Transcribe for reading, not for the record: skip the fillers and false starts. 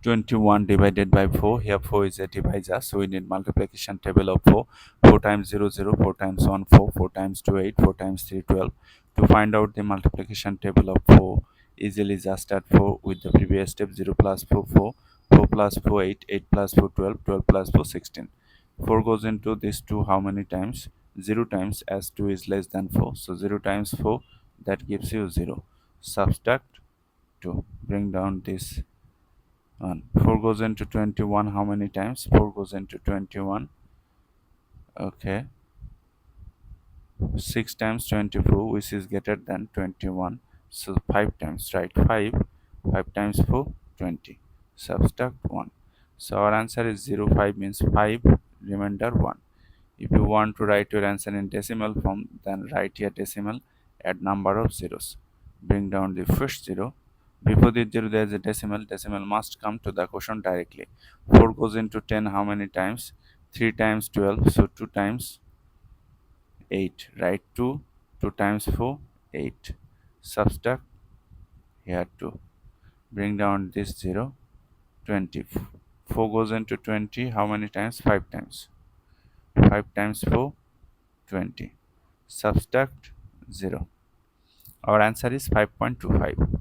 21 divided by 4. Here 4 is a divisor, so we need multiplication table of 4. 4 times 0, 0, 4 times 1, 4, 4 times 2, 8, 4 times 3, 12. To find out the multiplication table of 4, easily just add 4 with the previous step. 0 plus 4, 4, 4 plus 4, 8, 8 plus 4, 12, 12 plus 4, 16. 4 goes into this 2 how many times? 0 times, as 2 is less than 4. So 0 times 4, that gives you 0. Subtract 2. Bring down this 1. 4 goes into 21 how many times? 4 goes into 21. Okay. 6 times 24, which is greater than 21. So 5 times, right? 5. 5 times 4, 20. Subtract 1. So our answer is 0. 5 means 5, remainder 1. If you want to write your answer in decimal form, then write here decimal, add number of zeros. Bring down the first 0. Before the 0 there is a decimal. Decimal must come to the quotient directly. 4 goes into 10 how many times? 3 times 12. So 2 times 8. Write 2. 2 times 4, 8. Subtract here 2. Bring down this 0. 20. 4 goes into 20 how many times? 5 times. 5 times 4, 20. Subtract 0. Our answer is 5.25.